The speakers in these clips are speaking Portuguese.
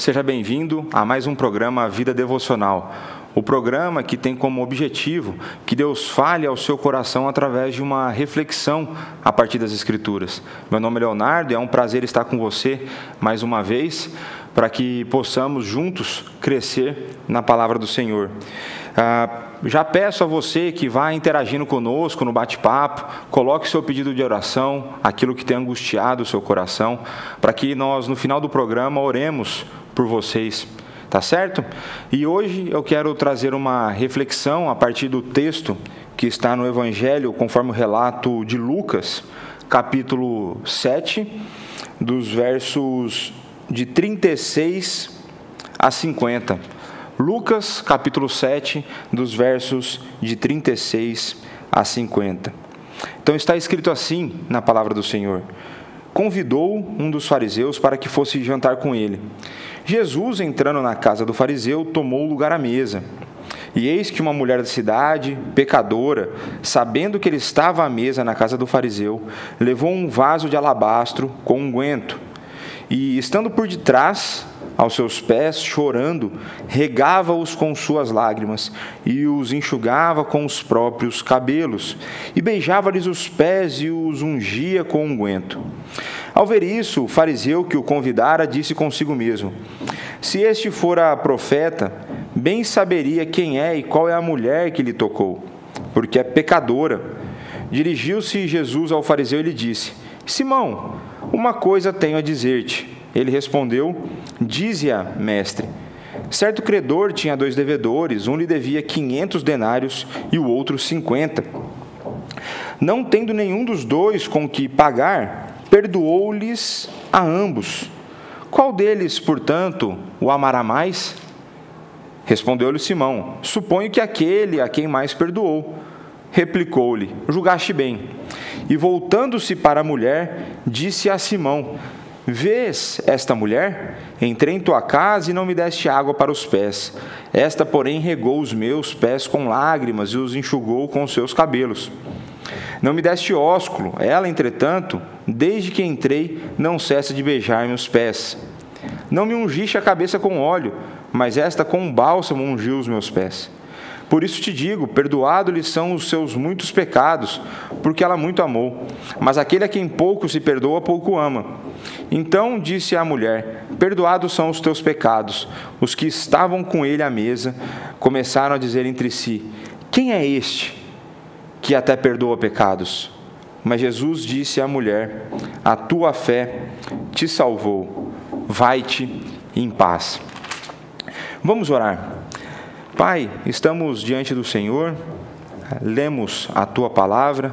seja bem-vindo a mais um programa Vida Devocional. O programa que tem como objetivo que Deus fale ao seu coração através de uma reflexão a partir das Escrituras. Meu nome é Leonardo e é um prazer estar com você mais uma vez para que possamos juntos crescer na palavra do Senhor. Já peço a você que vá interagindo conosco no bate-papo, coloque seu pedido de oração, aquilo que tem angustiado o seu coração, para que nós, no final do programa, oremos por vocês, tá certo? E hoje eu quero trazer uma reflexão a partir do texto que está no Evangelho, conforme o relato de Lucas, capítulo 7, dos versos de 36 a 50. Lucas, capítulo 7, dos versos de 36 a 50. Então está escrito assim na palavra do Senhor: convidou um dos fariseus para que fosse jantar com ele. Jesus, entrando na casa do fariseu, tomou lugar à mesa. E eis que uma mulher da cidade, pecadora, sabendo que ele estava à mesa na casa do fariseu, levou um vaso de alabastro com unguento. E, estando por detrás, aos seus pés, chorando, regava-os com suas lágrimas e os enxugava com os próprios cabelos, e beijava-lhes os pés e os ungia com unguento. Ao ver isso, o fariseu que o convidara disse consigo mesmo: se este fora profeta, bem saberia quem é e qual é a mulher que lhe tocou, porque é pecadora. Dirigiu-se Jesus ao fariseu e lhe disse: Simão, uma coisa tenho a dizer-te. Ele respondeu: dize-a, mestre. Certo credor tinha 2 devedores, um lhe devia 500 denários e o outro 50. Não tendo nenhum dos dois com que pagar, perdoou-lhes a ambos. Qual deles, portanto, o amará mais? Respondeu-lhe Simão: suponho que aquele a quem mais perdoou. Replicou-lhe: julgaste bem. E voltando-se para a mulher, disse a Simão: vês esta mulher? Entrei em tua casa e não me deste água para os pés. Esta, porém, regou os meus pés com lágrimas e os enxugou com os seus cabelos. Não me deste ósculo. Ela, entretanto, desde que entrei, não cessa de beijar-me os pés. Não me ungiste a cabeça com óleo, mas esta com um bálsamo ungiu os meus pés. Por isso te digo, perdoados-lhe são os seus muitos pecados, porque ela muito amou. Mas aquele a quem pouco se perdoa, pouco ama. Então disse a mulher: perdoados são os teus pecados. Os que estavam com ele à mesa começaram a dizer entre si: quem é este que até perdoa pecados? Mas Jesus disse à mulher: a tua fé te salvou. Vai-te em paz. Vamos orar. Pai, estamos diante do Senhor, lemos a Tua palavra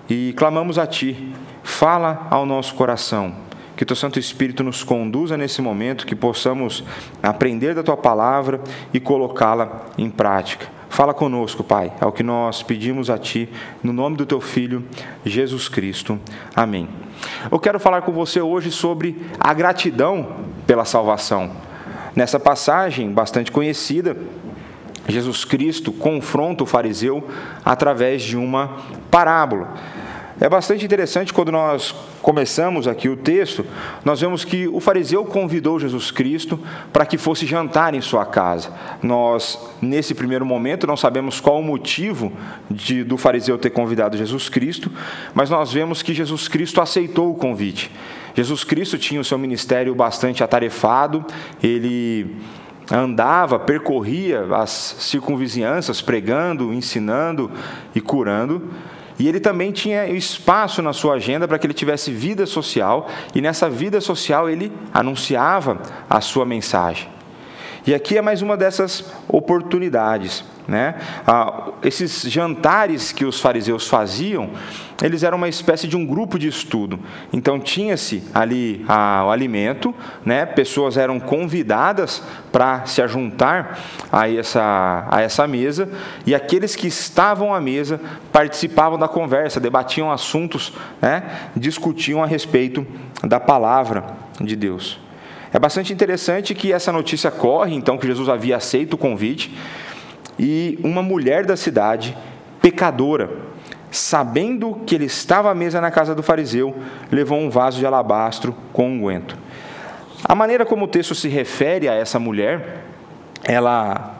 e clamamos a Ti. Fala ao nosso coração, que Teu Santo Espírito nos conduza nesse momento, que possamos aprender da Tua palavra e colocá-la em prática. Fala conosco, Pai, é o que nós pedimos a Ti, no nome do Teu Filho, Jesus Cristo. Amém. Eu quero falar com você hoje sobre a gratidão pela salvação. Nessa passagem bastante conhecida, Jesus Cristo confronta o fariseu através de uma parábola. É bastante interessante quando nós começamos aqui o texto, nós vemos que o fariseu convidou Jesus Cristo para que fosse jantar em sua casa. Nós, nesse primeiro momento, não sabemos qual o motivo do fariseu ter convidado Jesus Cristo, mas nós vemos que Jesus Cristo aceitou o convite. Jesus Cristo tinha o seu ministério bastante atarefado, ele andava, percorria as circunvizinhanças, pregando, ensinando e curando. E ele também tinha espaço na sua agenda para que ele tivesse vida social, e nessa vida social ele anunciava a sua mensagem. E aqui é mais uma dessas oportunidades, né? Esses jantares que os fariseus faziam, eles eram uma espécie de um grupo de estudo. Então tinha-se ali o alimento, né? Pessoas eram convidadas para se ajuntar a essa mesa, e aqueles que estavam à mesa participavam da conversa, debatiam assuntos, né? Discutiam a respeito da palavra de Deus. É bastante interessante que essa notícia corre, então, que Jesus havia aceito o convite, e uma mulher da cidade, pecadora, sabendo que ele estava à mesa na casa do fariseu, levou um vaso de alabastro com unguento. A maneira como o texto se refere a essa mulher,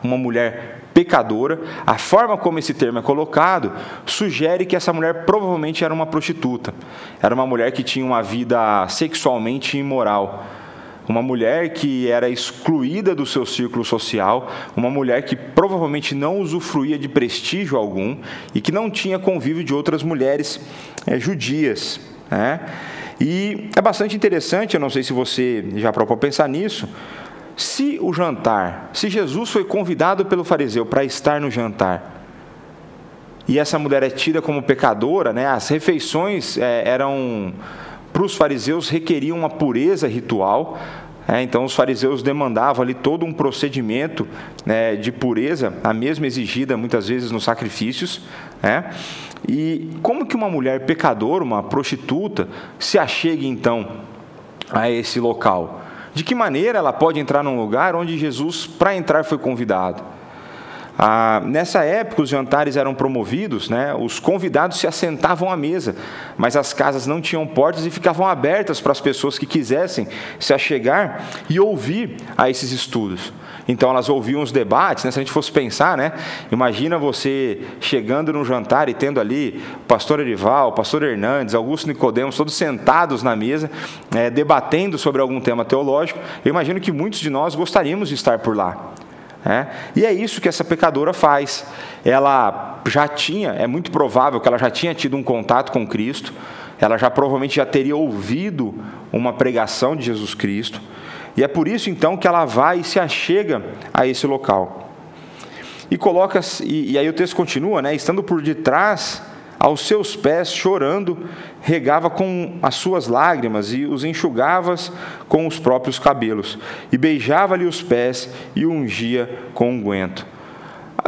uma mulher pecadora, a forma como esse termo é colocado, sugere que essa mulher provavelmente era uma prostituta. Era uma mulher que tinha uma vida sexualmente imoral. Uma mulher que era excluída do seu círculo social, uma mulher que provavelmente não usufruía de prestígio algum e que não tinha convívio de outras mulheres judias, né? E é bastante interessante, eu não sei se você já parou para pensar nisso, se Jesus foi convidado pelo fariseu para estar no jantar, e essa mulher é tida como pecadora, né? As refeições para os fariseus, requeriam uma pureza ritual, então os fariseus demandavam ali todo um procedimento de pureza, a mesma exigida muitas vezes nos sacrifícios, E como que uma mulher pecadora, uma prostituta, se achegue então a esse local? De que maneira ela pode entrar num lugar onde Jesus, para entrar, foi convidado? Nessa época, os jantares eram promovidos, os convidados se assentavam à mesa, mas as casas não tinham portas e ficavam abertas para as pessoas que quisessem se achegar e ouvir a esses estudos. Então, elas ouviam os debates, se a gente fosse pensar, imagina você chegando num jantar e tendo ali o pastor Erival, o pastor Hernandes, Augusto Nicodemos, todos sentados na mesa, debatendo sobre algum tema teológico. Eu imagino que muitos de nós gostaríamos de estar por lá. E é isso que essa pecadora faz. Ela é muito provável que ela já tinha tido um contato com Cristo, ela provavelmente já teria ouvido uma pregação de Jesus Cristo, e é por isso então que ela vai e se achega a esse local. E aí o texto continua, estando por detrás, aos seus pés, chorando, regava com as suas lágrimas e os enxugava com os próprios cabelos, e beijava-lhe os pés e ungia com unguento.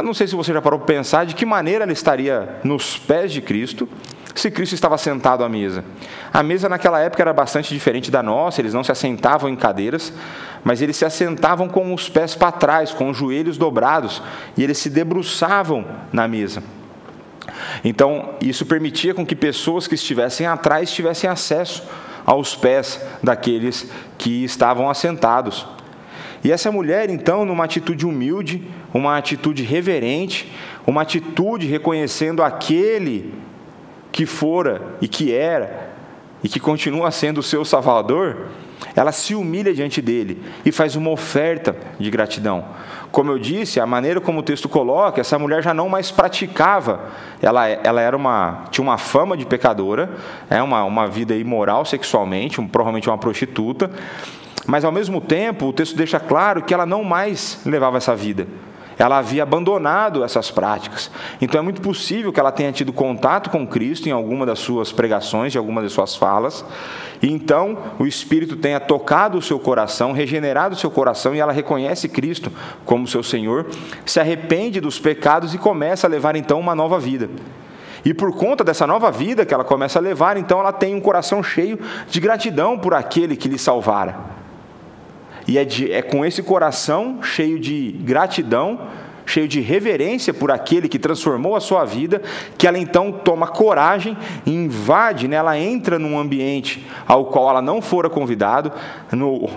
Não sei se você já parou para pensar de que maneira ela estaria nos pés de Cristo, se Cristo estava sentado à mesa. A mesa naquela época era bastante diferente da nossa, eles não se assentavam em cadeiras, mas eles se assentavam com os pés para trás, com os joelhos dobrados, e eles se debruçavam na mesa. Então, isso permitia com que pessoas que estivessem atrás tivessem acesso aos pés daqueles que estavam assentados. E essa mulher, então, numa atitude humilde, uma atitude reverente, uma atitude reconhecendo aquele que fora e que era e que continua sendo o seu Salvador, ela se humilha diante dele e faz uma oferta de gratidão. Como eu disse, a maneira como o texto coloca, essa mulher já não mais praticava, ela tinha uma fama de pecadora, uma vida imoral sexualmente, provavelmente uma prostituta, mas ao mesmo tempo o texto deixa claro que ela não mais levava essa vida. Ela havia abandonado essas práticas. Então é muito possível que ela tenha tido contato com Cristo em alguma das suas pregações, em alguma das suas falas, e então o Espírito tenha tocado o seu coração, regenerado o seu coração, e ela reconhece Cristo como seu Senhor, se arrepende dos pecados e começa a levar então uma nova vida. E por conta dessa nova vida que ela começa a levar, então ela tem um coração cheio de gratidão por aquele que lhe salvara. E é com esse coração cheio de gratidão, cheio de reverência por aquele que transformou a sua vida, que ela então toma coragem e invade, ela entra num ambiente ao qual ela não fora convidada, no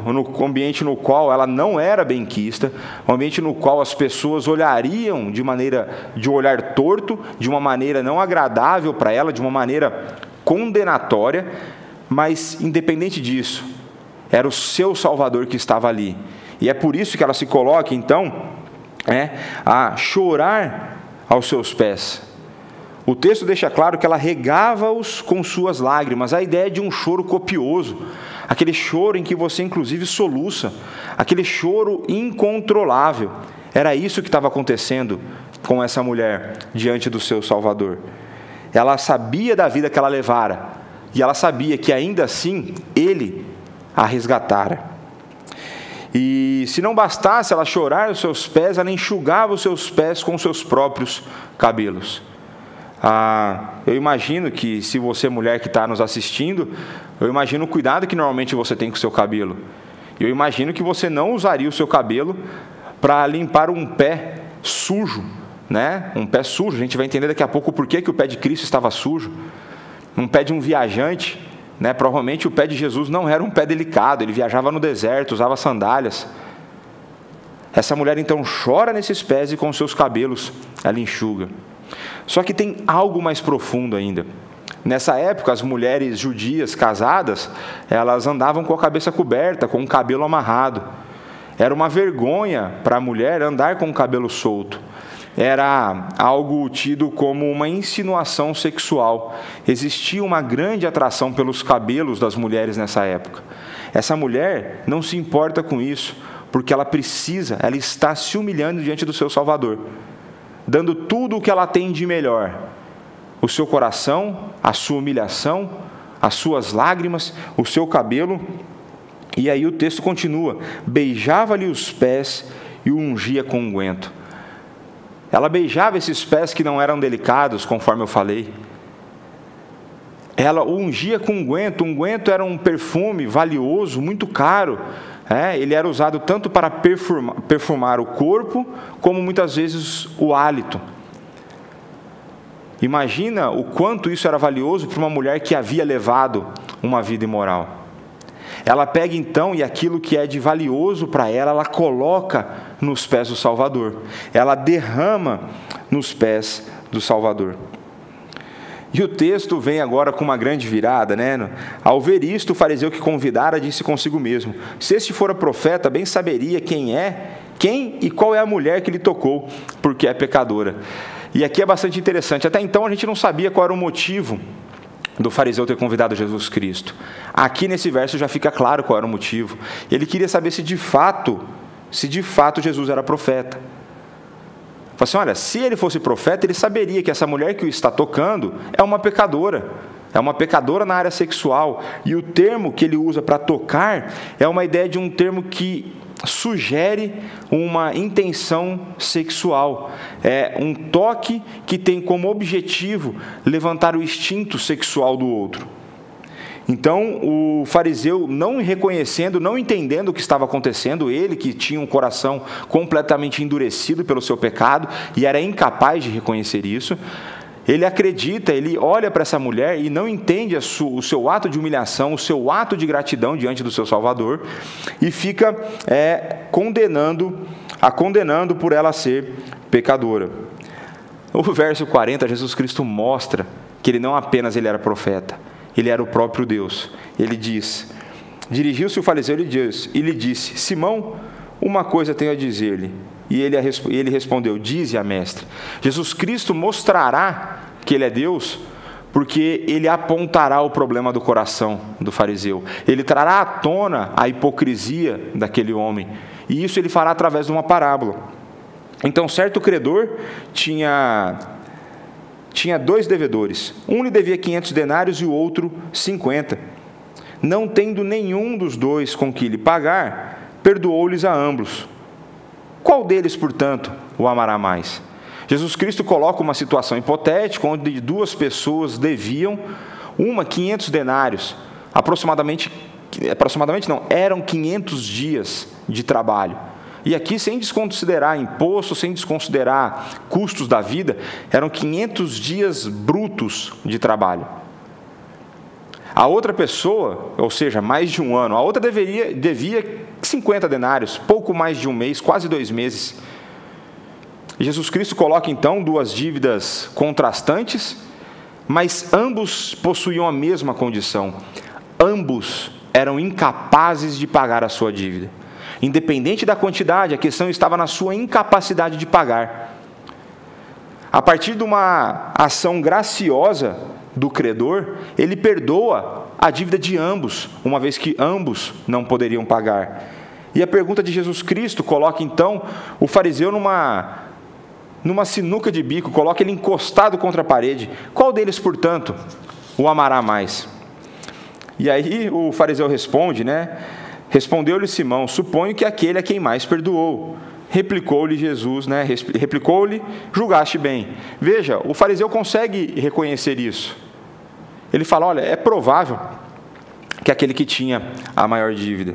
ambiente no qual ela não era benquista, um ambiente no qual as pessoas olhariam de um olhar torto, de uma maneira não agradável para ela, de uma maneira condenatória, mas independente disso, era o seu Salvador que estava ali. E é por isso que ela se coloca, então, a chorar aos seus pés. O texto deixa claro que ela regava-os com suas lágrimas. A ideia de um choro copioso, aquele choro em que você inclusive soluça, aquele choro incontrolável. Era isso que estava acontecendo com essa mulher diante do seu Salvador. Ela sabia da vida que ela levara, e ela sabia que ainda assim Ele a resgatara. E se não bastasse ela chorar os seus pés, ela enxugava os seus pés com os seus próprios cabelos. Eu imagino que, se você, mulher que está nos assistindo, eu imagino o cuidado que normalmente você tem com o seu cabelo. Eu imagino que você não usaria o seu cabelo para limpar um pé sujo, um pé sujo. A gente vai entender daqui a pouco o porquê que o pé de Cristo estava sujo. Um pé de um viajante, né? Provavelmente o pé de Jesus não era um pé delicado, ele viajava no deserto, usava sandálias. Essa mulher então chora nesses pés e com seus cabelos ela enxuga. Só que tem algo mais profundo ainda. Nessa época, as mulheres judias casadas, elas andavam com a cabeça coberta, com o cabelo amarrado. Era uma vergonha para a mulher andar com o cabelo solto. Era algo tido como uma insinuação sexual. Existia uma grande atração pelos cabelos das mulheres nessa época. Essa mulher não se importa com isso, porque ela está se humilhando diante do seu Salvador, dando tudo o que ela tem de melhor: o seu coração, a sua humilhação, as suas lágrimas, o seu cabelo. E aí o texto continua: beijava-lhe os pés e o ungia com unguento. Ela beijava esses pés que não eram delicados, conforme eu falei. Ela o ungia com unguento. Unguento era um perfume valioso, muito caro. Ele era usado tanto para perfumar o corpo, como muitas vezes o hálito. Imagina o quanto isso era valioso para uma mulher que havia levado uma vida imoral. Ela pega então, e aquilo que é de valioso para ela, ela coloca nos pés do Salvador. Ela derrama nos pés do Salvador. E o texto vem agora com uma grande virada, né? Ao ver isto, o fariseu que convidara disse consigo mesmo: se este fora profeta, bem saberia quem e qual é a mulher que lhe tocou, porque é pecadora. E aqui é bastante interessante. Até então a gente não sabia qual era o motivo do fariseu ter convidado Jesus Cristo. Aqui nesse verso já fica claro qual era o motivo. Ele queria saber se de fato Jesus era profeta. Falou assim: olha, se ele fosse profeta, ele saberia que essa mulher que o está tocando é uma pecadora na área sexual. E o termo que ele usa para tocar é uma ideia de um termo que sugere uma intenção sexual. É um toque que tem como objetivo levantar o instinto sexual do outro. Então, o fariseu, não reconhecendo, não entendendo o que estava acontecendo, ele que tinha um coração completamente endurecido pelo seu pecado e era incapaz de reconhecer isso, ele acredita, ele olha para essa mulher e não entende o seu ato de humilhação, o seu ato de gratidão diante do seu Salvador, e fica condenando por ela ser pecadora. O verso 40, Jesus Cristo mostra que ele não apenas era profeta, ele era o próprio Deus. Ele diz: dirigiu-se o fariseu e lhe disse: Simão, uma coisa tenho a dizer-lhe. E ele respondeu: dize-a, mestre. Jesus Cristo mostrará que ele é Deus, porque ele apontará o problema do coração do fariseu. Ele trará à tona a hipocrisia daquele homem. E isso ele fará através de uma parábola. Então, certo credor tinha 2 devedores. Um lhe devia 500 denários e o outro 50. Não tendo nenhum dos dois com que lhe pagar, perdoou-lhes a ambos. Qual deles, portanto, o amará mais? Jesus Cristo coloca uma situação hipotética onde 2 pessoas deviam, uma 500 denários, eram 500 dias de trabalho. E aqui, sem desconsiderar imposto, sem desconsiderar custos da vida, eram 500 dias brutos de trabalho. A outra pessoa, ou seja, mais de um ano, a outra devia 50 denários, pouco mais de um mês, quase 2 meses. E Jesus Cristo coloca então 2 dívidas contrastantes, mas ambos possuíam a mesma condição. Ambos eram incapazes de pagar a sua dívida. Independente da quantidade, a questão estava na sua incapacidade de pagar. A partir de uma ação graciosa do credor, ele perdoa a dívida de ambos, uma vez que ambos não poderiam pagar. E a pergunta de Jesus Cristo coloca então o fariseu numa sinuca de bico, coloca ele encostado contra a parede. Qual deles, portanto, o amará mais? E aí o fariseu responde, Respondeu-lhe Simão: suponho que aquele a quem mais perdoou. Replicou-lhe Jesus, julgaste bem. Veja, o fariseu consegue reconhecer isso. Ele fala: olha, é provável que aquele que tinha a maior dívida.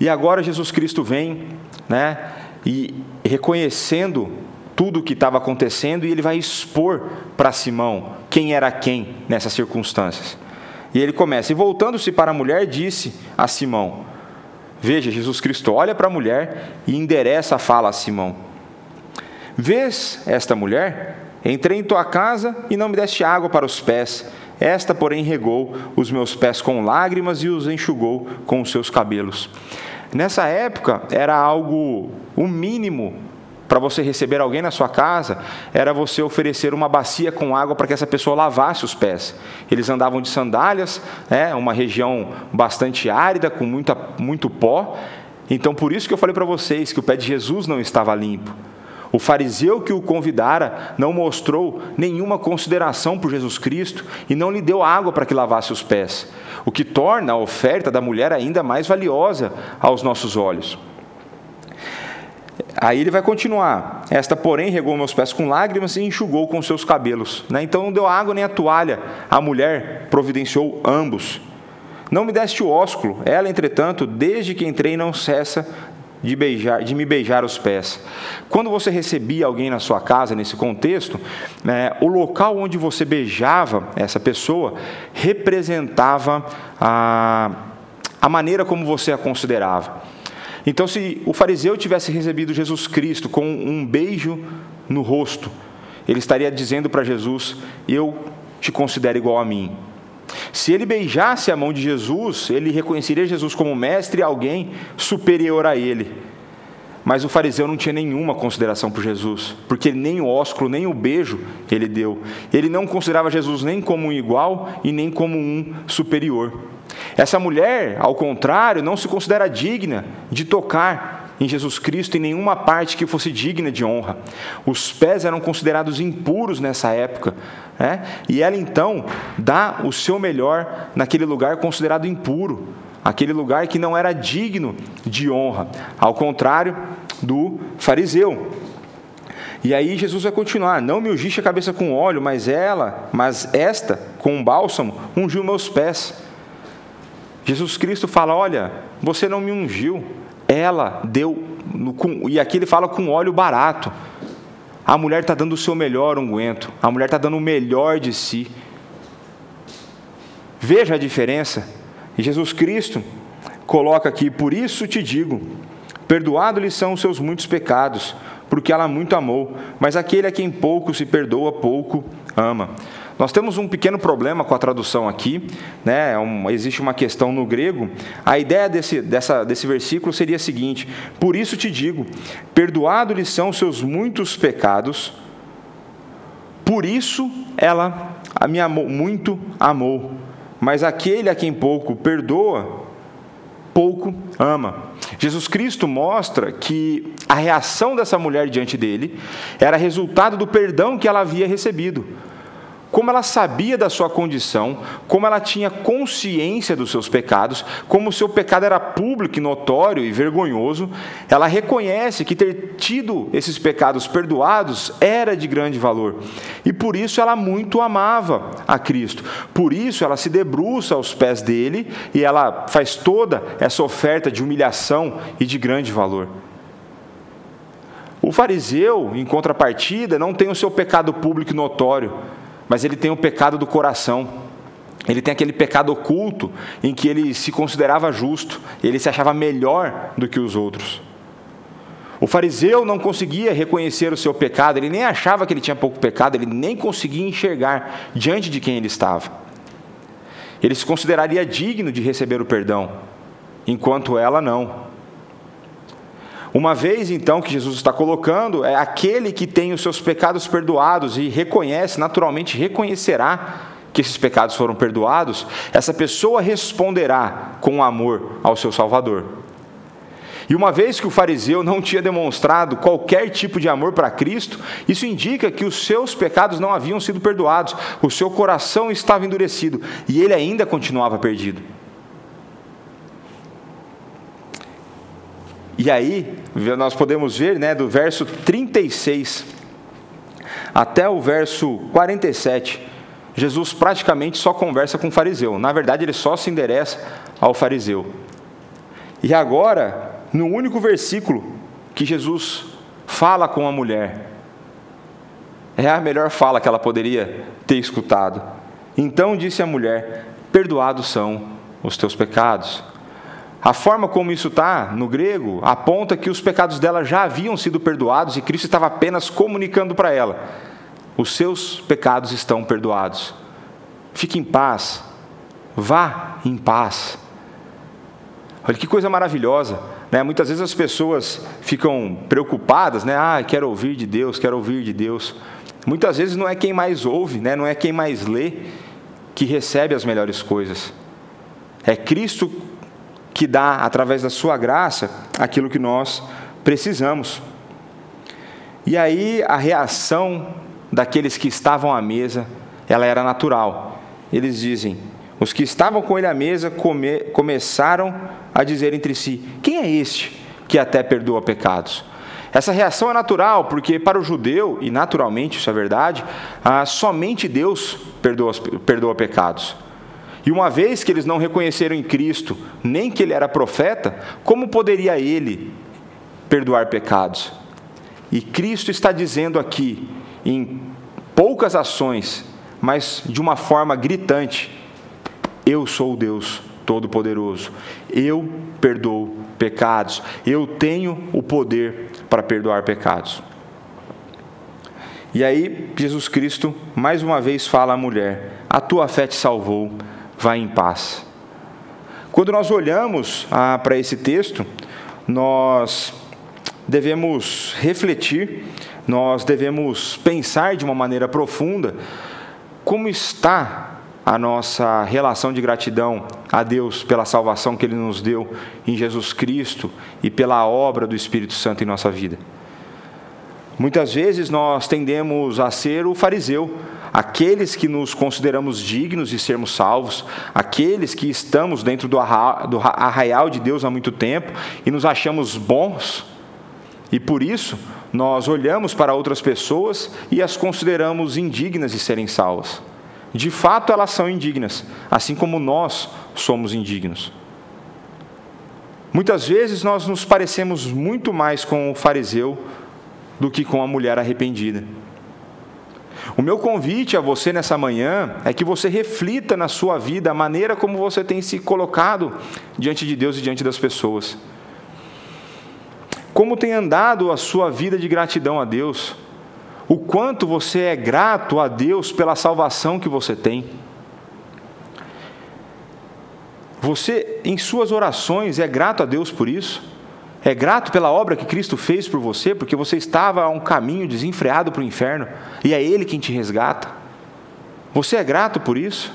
E agora Jesus Cristo vem, e reconhecendo tudo o que estava acontecendo, e ele vai expor para Simão quem era quem nessas circunstâncias. E ele começa: e voltando-se para a mulher, disse a Simão. Veja, Jesus Cristo olha para a mulher e endereça a fala a Simão: vês esta mulher? Entrei em tua casa e não me deste água para os pés. Esta, porém, regou os meus pés com lágrimas e os enxugou com os seus cabelos. Nessa época, era algo, o mínimo para você receber alguém na sua casa, era você oferecer uma bacia com água para que essa pessoa lavasse os pés. Eles andavam de sandálias, uma região bastante árida, com muito pó. Então, por isso que eu falei para vocês que o pé de Jesus não estava limpo. O fariseu que o convidara não mostrou nenhuma consideração por Jesus Cristo e não lhe deu água para que lavasse os pés, o que torna a oferta da mulher ainda mais valiosa aos nossos olhos. Aí ele vai continuar: esta, porém, regou meus pés com lágrimas e enxugou com seus cabelos. Então não deu água nem a toalha, a mulher providenciou ambos. Não me deste o ósculo, ela, entretanto, desde que entrei não cessa de me beijar os pés. Quando você recebia alguém na sua casa, nesse contexto, o local onde você beijava essa pessoa representava a maneira como você a considerava. Então, se o fariseu tivesse recebido Jesus Cristo com um beijo no rosto, ele estaria dizendo para Jesus: eu te considero igual a mim. Se ele beijasse a mão de Jesus, ele reconheceria Jesus como mestre e alguém superior a ele. Mas o fariseu não tinha nenhuma consideração por Jesus, porque nem o ósculo, nem o beijo ele deu. Ele não considerava Jesus nem como um igual e nem como um superior. Essa mulher, ao contrário, não se considera digna de tocar em Jesus Cristo em nenhuma parte que fosse digna de honra. Os pés eram considerados impuros nessa época, e ela então dá o seu melhor naquele lugar considerado impuro, aquele lugar que não era digno de honra, ao contrário do fariseu. E aí Jesus vai continuar: não me ungiste a cabeça com óleo, mas esta, com um bálsamo, ungiu meus pés. Jesus Cristo fala: olha, você não me ungiu, ela deu, e aqui ele fala com óleo barato. A mulher está dando o seu melhor unguento, a mulher está dando o melhor de si. Veja a diferença. E Jesus Cristo coloca aqui: por isso te digo, perdoados-lhe são os seus muitos pecados, porque ela muito amou, mas aquele a quem pouco se perdoa, pouco ama. Nós temos um pequeno problema com a tradução aqui, existe uma questão no grego. A ideia desse versículo seria a seguinte: por isso te digo, perdoados-lhe são os seus muitos pecados, por isso ela me amou, muito amou, mas aquele a quem pouco perdoa, pouco ama. Jesus Cristo mostra que a reação dessa mulher diante dele era resultado do perdão que ela havia recebido. Como ela sabia da sua condição, como ela tinha consciência dos seus pecados, como o seu pecado era público, notório e vergonhoso, ela reconhece que ter tido esses pecados perdoados era de grande valor. E por isso ela muito amava a Cristo. Por isso ela se debruça aos pés dele e ela faz toda essa oferta de humilhação e de grande valor. O fariseu, em contrapartida, não tem o seu pecado público e notório, mas ele tem o pecado do coração. Ele tem aquele pecado oculto em que ele se considerava justo, ele se achava melhor do que os outros. O fariseu não conseguia reconhecer o seu pecado, ele nem achava que ele tinha pouco pecado, ele nem conseguia enxergar diante de quem ele estava. Ele se consideraria digno de receber o perdão, enquanto ela não. Uma vez, então, que Jesus está colocando, é aquele que tem os seus pecados perdoados e reconhece, naturalmente reconhecerá que esses pecados foram perdoados, essa pessoa responderá com amor ao seu Salvador. E uma vez que o fariseu não tinha demonstrado qualquer tipo de amor para Cristo, isso indica que os seus pecados não haviam sido perdoados, o seu coração estava endurecido e ele ainda continuava perdido. E aí, nós podemos ver, do verso 36 até o verso 47, Jesus praticamente só conversa com o fariseu. Na verdade, ele só se endereça ao fariseu. E agora, no único versículo que Jesus fala com a mulher, é a melhor fala que ela poderia ter escutado. Então disse a mulher: perdoados são os teus pecados. A forma como isso está no grego aponta que os pecados dela já haviam sido perdoados e Cristo estava apenas comunicando para ela: os seus pecados estão perdoados. Fique em paz, vá em paz. Olha que coisa maravilhosa, né? Muitas vezes as pessoas ficam preocupadas, né? Quero ouvir de Deus, quero ouvir de Deus. Muitas vezes não é quem mais ouve, né? Não é quem mais lê que recebe as melhores coisas. É Cristo que dá, através da sua graça, aquilo que nós precisamos. E aí a reação daqueles que estavam à mesa, ela era natural. Eles dizem, os que estavam com ele à mesa começaram a dizer entre si: quem é este que até perdoa pecados? Essa reação é natural, porque para o judeu, e naturalmente isso é verdade, somente Deus perdoa pecados. E uma vez que eles não reconheceram em Cristo, nem que ele era profeta, como poderia ele perdoar pecados? E Cristo está dizendo aqui, em poucas ações, mas de uma forma gritante: eu sou o Deus Todo-Poderoso, eu perdoo pecados, eu tenho o poder para perdoar pecados. E aí Jesus Cristo mais uma vez fala à mulher: a tua fé te salvou, vai em paz. Quando nós olhamos para esse texto, nós devemos refletir, nós devemos pensar de uma maneira profunda como está a nossa relação de gratidão a Deus pela salvação que Ele nos deu em Jesus Cristo e pela obra do Espírito Santo em nossa vida. Muitas vezes nós tendemos a ser o fariseu, aqueles que nos consideramos dignos de sermos salvos, aqueles que estamos dentro do arraial de Deus há muito tempo e nos achamos bons, e por isso nós olhamos para outras pessoas e as consideramos indignas de serem salvas. De fato, elas são indignas, assim como nós somos indignos. Muitas vezes nós nos parecemos muito mais com o fariseu do que com a mulher arrependida. O meu convite a você nessa manhã é que você reflita na sua vida a maneira como você tem se colocado diante de Deus e diante das pessoas. Como tem andado a sua vida de gratidão a Deus? O quanto você é grato a Deus pela salvação que você tem? Você, em suas orações, é grato a Deus por isso? É grato pela obra que Cristo fez por você, porque você estava a um caminho desenfreado para o inferno, e é Ele quem te resgata? Você é grato por isso?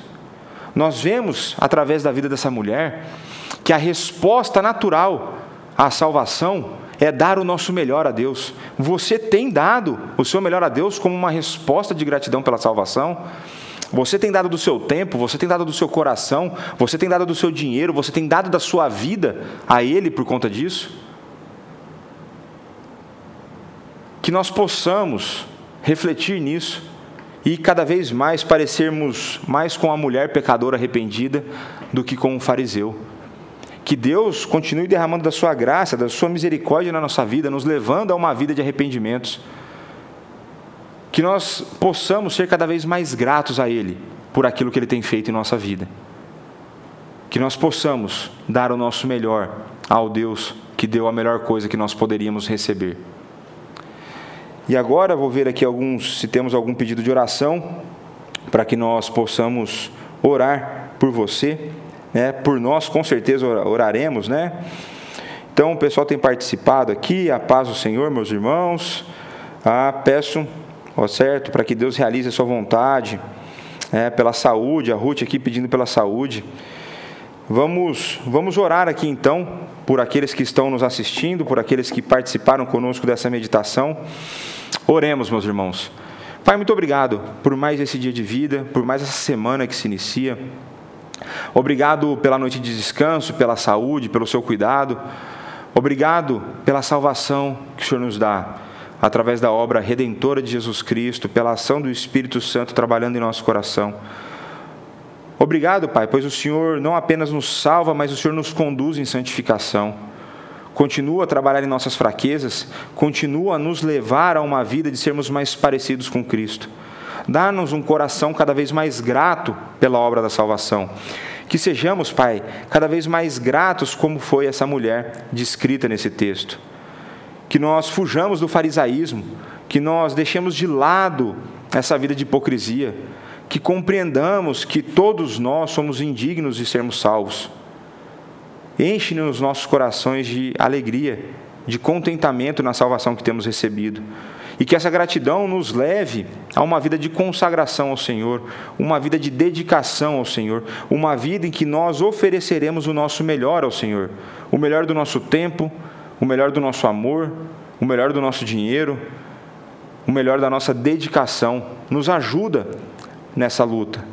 Nós vemos, através da vida dessa mulher, que a resposta natural à salvação é dar o nosso melhor a Deus. Você tem dado o seu melhor a Deus como uma resposta de gratidão pela salvação? Você tem dado do seu tempo, você tem dado do seu coração, você tem dado do seu dinheiro, você tem dado da sua vida a Ele por conta disso? Que nós possamos refletir nisso e cada vez mais parecermos mais com a mulher pecadora arrependida do que com o fariseu. Que Deus continue derramando da sua graça, da sua misericórdia na nossa vida, nos levando a uma vida de arrependimentos. Que nós possamos ser cada vez mais gratos a Ele por aquilo que Ele tem feito em nossa vida. Que nós possamos dar o nosso melhor ao Deus que deu a melhor coisa que nós poderíamos receber. E agora vou ver aqui se temos algum pedido de oração, para que nós possamos orar por você. Por nós, com certeza, oraremos, né? Então, o pessoal tem participado aqui. A paz do Senhor, meus irmãos. Peço, certo, para que Deus realize a sua vontade, pela saúde. A Ruth aqui pedindo pela saúde. Vamos orar aqui, então, por aqueles que estão nos assistindo, por aqueles que participaram conosco dessa meditação. Oremos, meus irmãos. Pai, muito obrigado por mais esse dia de vida, por mais essa semana que se inicia. Obrigado pela noite de descanso, pela saúde, pelo seu cuidado. Obrigado pela salvação que o Senhor nos dá, através da obra redentora de Jesus Cristo, pela ação do Espírito Santo trabalhando em nosso coração. Obrigado, Pai, pois o Senhor não apenas nos salva, mas o Senhor nos conduz em santificação. Continua a trabalhar em nossas fraquezas, continua a nos levar a uma vida de sermos mais parecidos com Cristo. Dá-nos um coração cada vez mais grato pela obra da salvação. Que sejamos, Pai, cada vez mais gratos como foi essa mulher descrita nesse texto. Que nós fujamos do farisaísmo, que nós deixemos de lado essa vida de hipocrisia, que compreendamos que todos nós somos indignos de sermos salvos. Enche-nos os nossos corações de alegria, de contentamento na salvação que temos recebido. E que essa gratidão nos leve a uma vida de consagração ao Senhor, uma vida de dedicação ao Senhor, uma vida em que nós ofereceremos o nosso melhor ao Senhor, o melhor do nosso tempo, o melhor do nosso amor, o melhor do nosso dinheiro, o melhor da nossa dedicação. Nos ajuda nessa luta.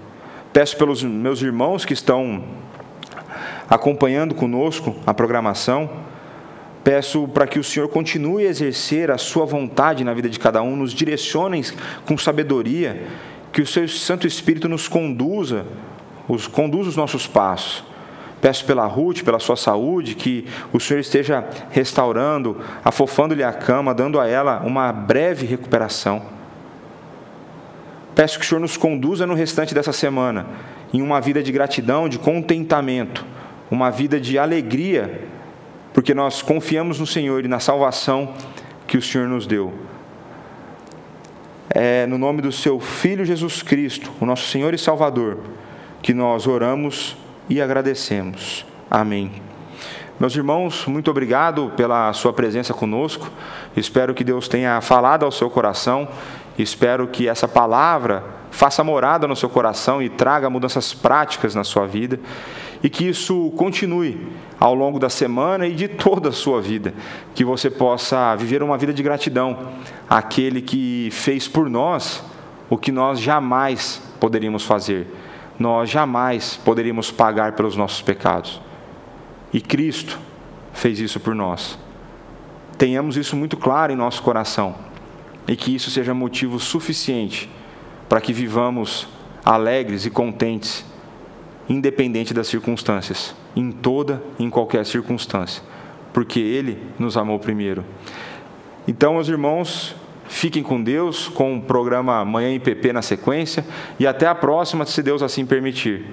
Peço pelos meus irmãos que estão acompanhando conosco a programação, peço para que o Senhor continue a exercer a sua vontade na vida de cada um, nos direcione com sabedoria, que o seu Santo Espírito nos conduza os nossos passos. Peço pela Ruth, pela sua saúde, que o Senhor esteja restaurando, afofando-lhe a cama, dando a ela uma breve recuperação. Peço que o Senhor nos conduza no restante dessa semana, em uma vida de gratidão, de contentamento, uma vida de alegria, porque nós confiamos no Senhor e na salvação que o Senhor nos deu. É no nome do seu Filho Jesus Cristo, o nosso Senhor e Salvador, que nós oramos e agradecemos. Amém. Meus irmãos, muito obrigado pela sua presença conosco. Espero que Deus tenha falado ao seu coração. Espero que essa palavra faça morada no seu coração e traga mudanças práticas na sua vida. E que isso continue ao longo da semana e de toda a sua vida. Que você possa viver uma vida de gratidão àquele que fez por nós o que nós jamais poderíamos fazer. Nós jamais poderíamos pagar pelos nossos pecados. E Cristo fez isso por nós. Tenhamos isso muito claro em nosso coração. E que isso seja motivo suficiente para que vivamos alegres e contentes, independente das circunstâncias, em toda e em qualquer circunstância, porque Ele nos amou primeiro. Então, meus irmãos, fiquem com Deus, com o programa Manhã IPP na sequência, e até a próxima, se Deus assim permitir.